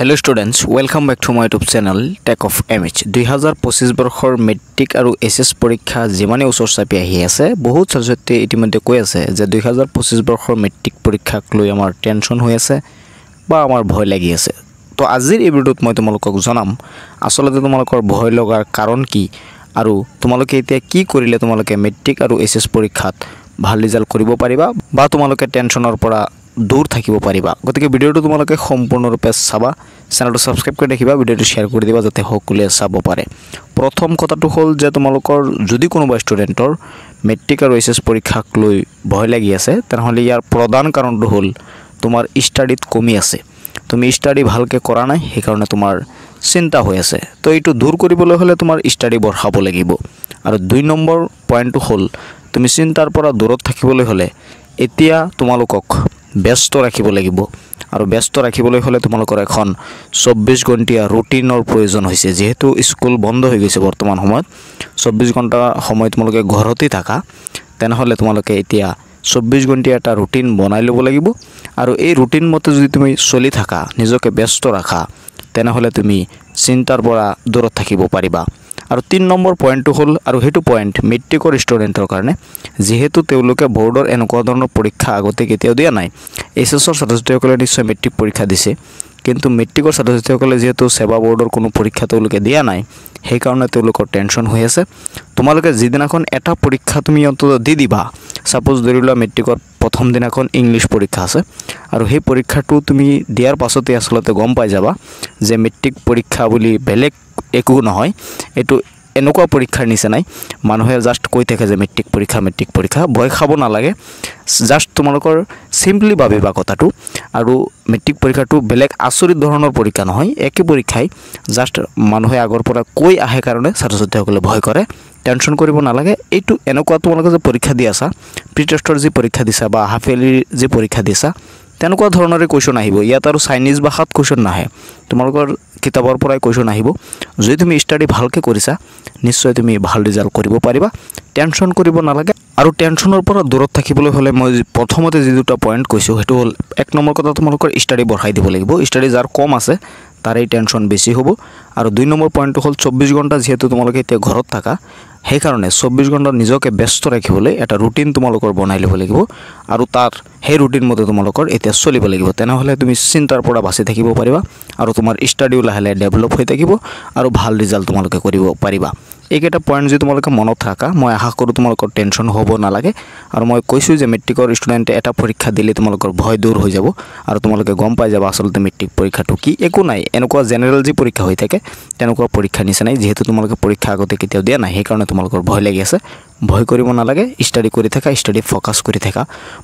Hello students, welcome back to my YouTube channel Tech of MH 2025 বৰ্ষৰ matric আৰু SS পৰীক্ষা যিমানে ওচৰ চাপি আহি আছে বহুত ছাত্ৰছাত্ৰী ইতিমধ্যে কৈ আছে যে 2025 বৰ্ষৰ মেট্ৰিক পৰীক্ষাক লৈ আমাৰ টেনচন হৈ আছে বা আমাৰ ভয় লাগি আছে। তো আজিৰ এই ভিডিঅ'ত মই তোমালোকক জনাম আসলতে তোমালোকৰ ভয় লগাৰ কাৰণ কি আৰু তোমালোকে এতিয়া কি কৰিলে তোমালোকে মেট্ৰিক আৰু এছএছ পৰীক্ষাত ভাল ৰিজাল্ট কৰিব পাৰিবা বা তোমালোকে টেনচনৰ পৰা दूर থাকিব পাৰিবা। গতিকে ভিডিওটো তোমালোকে সম্পূৰ্ণৰূপে চাবা, চেনেলটো সাবস্ক্ৰাইব কৰি ৰাখিবা, ভিডিওটো শেয়াৰ কৰি দিবা যাতে সকলোৱে চাব পাৰে। প্ৰথম কথাটো হ'ল যে তোমালোকৰ যদি কোনোবা ষ্টুডেণ্টৰ মেট্ৰিক আৰু এছএছ পৰীক্ষাক লৈ ভয় লাগি আছে তেনেহ'লে ইয়াৰ প্ৰধান কাৰণটো হ'ল তোমাৰ ষ্টাডিত কমি আছে। তুমি ষ্টাডি ভালকৈ কৰা নাই, সেইকাৰণে তোমাৰ চিন্তা হৈ আছে। তো এইটো দূৰ কৰিবলৈ হ'লে তোমাৰ ষ্টাডি বঢ়াব লাগিব। আৰু 2 নম্বৰ পইণ্টটো হ'ল তুমি চিন্তাৰ পৰা দূৰত থাকিবলৈ হ'লে এতিয়া তোমালোকক ব্যস্ত ৰাখিব লাগিব আৰু ব্যস্ত ৰাখিবলৈ হ'লে তোমালোকৰ এখন 24 ঘণ্টিয়া ৰুটিনৰ প্ৰয়োজন হৈছে। যেহেতু স্কুল বন্ধ হৈ গৈছে বৰ্তমান সময়ত 24 ঘণ্টা সময় তোমালোকে ঘৰতে থাকা, তেনেহ'লে তোমালোকে এতিয়া 24 ঘণ্টিয়া এটা ৰুটিন বনাই ল'ব লাগিব আৰু এই ৰুটিন মতে যদি তুমি চলি থাকা, নিজকে ব্যস্ত ৰাখা, তেনেহ'লে তুমি চিন্তাৰ পৰা দূৰত থাকিব পাৰিবা। আৰু 3 নম্বৰ পইণ্টটো হ'ল আৰু হেতু পইণ্ট মেট্ৰিকৰ ষ্টুডেণ্টৰ কাৰণে, যেহেতু তেওঁলোকে বোৰ্ডৰ এনেকুৱা ধৰণৰ পৰীক্ষা আগতে কেতিয়াও দিয়া নাই। এছএছৰ ছাত্ৰছাত্ৰীসকলে নিশ্চয় মেট্ৰিক পৰীক্ষা দিছে, কিন্তু মেট্ৰিকৰ ছাত্ৰছাত্ৰীসকলে যেহেতু সেৱা বোৰ্ডৰ কোনো পৰীক্ষা তেওঁলোকে দিয়া নাই, সেইকাৰণে তেওঁলোকৰ টেনচন হৈ আছে। তোমালোকে যিদিনাখন এটা পৰীক্ষা তুমি অন্তত দি দিবা, সাপোজ ধৰি লোৱা মেট্ৰিকৰ প্ৰথম দিনাখন ইংলিছ পৰীক্ষা আছে আৰু সেই পৰীক্ষাটো তুমি দিয়াৰ পাছতে আসলতে গম পাই যাবা যে মেট্ৰিক পৰীক্ষা বুলি বেলেগ একো নহয়, এইটো এনেকুৱা পৰীক্ষাৰ নিচিনাই। মানুহে জাষ্ট কৈ থাকে যে মেট্ৰিক পৰীক্ষা, ভয় খাব নালাগে। জাষ্ট তোমালোকৰ সিম্পলি ভাবিবা কথাটো। আৰু মেট্ৰিক পৰীক্ষাটো বেলেগ আচৰিত ধৰণৰ পৰীক্ষা নহয়, একে পৰীক্ষাই, জাষ্ট মানুহে আগৰ পৰা কৈ আহে কাৰণে ছাত্ৰছাত্ৰীসকলে ভয় কৰে। টেনচন কৰিব নালাগে। এইটো এনেকুৱা তোমালোকে যে পৰীক্ষা দি আছা, প্ৰি টেষ্টৰ যি পৰীক্ষা দিছা বা হাফ ইয়াৰলিৰ যি পৰীক্ষা দিছা, তেনেকুৱা ধৰণৰে কুৱেশ্যন আহিব। ইয়াত আৰু চাইনিজ ভাষাত কুৱেশ্যন নাহে, তোমালোকৰ কিতাপৰ পৰাই কুৱেশ্যন আহিব। যদি তুমি ষ্টাডি ভালকৈ কৰিছা, নিশ্চয় তুমি ভাল ৰিজাল্ট কৰিব পাৰিবা। টেনচন কৰিব নালাগে। আৰু টেনচনৰ পৰা দূৰত থাকিবলৈ হ'লে মই প্ৰথমতে যি দুটা পইণ্ট কৈছোঁ, সেইটো হ'ল 1 নম্বৰ কথা তোমালোকৰ ষ্টাডি বঢ়াই দিব লাগিব। ষ্টাডি যাৰ কম আছে তাৰেই টেনচন বেছি হ'ব। আৰু 2 নম্বৰ পইণ্টটো হ'ল 24 ঘণ্টা যিহেতু তোমালোকে এতিয়া ঘৰত থাকা, সেইকাৰণে 24 ঘণ্টা নিজকে ব্যস্ত ৰাখিবলৈ এটা ৰুটিন তোমালোকৰ বনাই ল'ব লাগিব আৰু তাৰ সেই ৰুটিন মতে তোমালোকৰ এতিয়া চলিব লাগিব। তেনেহ'লে তুমি চিন্তাৰ পৰা বাচি থাকিব পাৰিবা আৰু তোমাৰ ষ্টাডিও লাহে লাহে ডেভেলপ হৈ থাকিব আৰু ভাল ৰিজাল্ট তোমালোকে কৰিব পাৰিবা। এইকেইটা পইণ্ট যদি তোমালোকে মনত ৰাখা, মই আশা কৰোঁ তোমালোকৰ টেনচন হ'ব নালাগে। আৰু মই কৈছোঁ যে মেট্ৰিকৰ ষ্টুডেণ্টে এটা পৰীক্ষা দিলে তোমালোকৰ ভয় দূৰ হৈ যাব আৰু তোমালোকে গম পাই যাবা আচলতে মেট্ৰিক পৰীক্ষাটো কি। একো নাই, এনেকুৱা জেনেৰেল যি পৰীক্ষা হৈ থাকে তেনেকুৱা পৰীক্ষা নিচিনাই। যেহেতু তোমালোকে পৰীক্ষা আগতে কেতিয়াও দিয়া নাই, সেইকাৰণে তোমালোকৰ ভয় লাগি আছে। ভয় কৰিব নালাগে, ষ্টাডি কৰি থাকা, ষ্টাডি ফ'কাছ কৰি থাকা।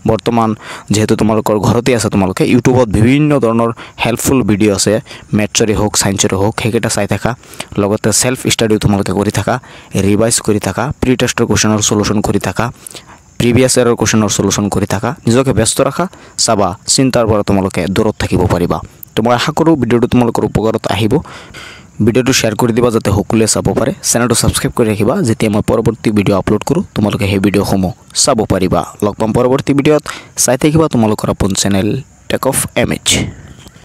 বৰ্তমান যেহেতু তোমালোকৰ ঘৰতে আছে, তোমালোকে ইউটিউবত বিভিন্ন ধৰণৰ হেল্পফুল ভিডিঅ' আছে, মেথছৰে হওক ছায়েন্সৰে হওক, সেইকেইটা চাই থাকা। লগতে সেল্ফ ষ্টাডিও তোমালোকে কৰি থাকা, ৰিভাইজ কৰি থাকা, প্ৰি টেষ্টৰ কুৱেশ্যনৰ সলিউশ্যন কৰি থাকা, প্ৰিভিয়াছ ইয়াৰৰ কুৱেশ্যনৰ সলিউশ্যন কৰি থাকা। নিজকে ব্যস্ত ৰাখা, চাবা চিন্তাৰ পৰা তোমালোকে দূৰত থাকিব পাৰিবা। তো মই আশা কৰোঁ ভিডিঅ'টো তোমালোকৰ উপকাৰত আহিব। ভিডিঅ'টো শ্বেয়াৰ কৰি দিবা যাতে সকলোৱে চাব পাৰে। চেনেলটো সাবস্ক্ৰাইব কৰি ৰাখিবা, যেতিয়া মই পৰৱৰ্তী ভিডিঅ' আপলোড কৰোঁ তোমালোকে সেই ভিডিঅ'সমূহ চাব পাৰিবা। লগ পাম পৰৱৰ্তী ভিডিঅ'ত। চাই থাকিবা তোমালোকৰ আপোন চেনেল টেক অফ MH।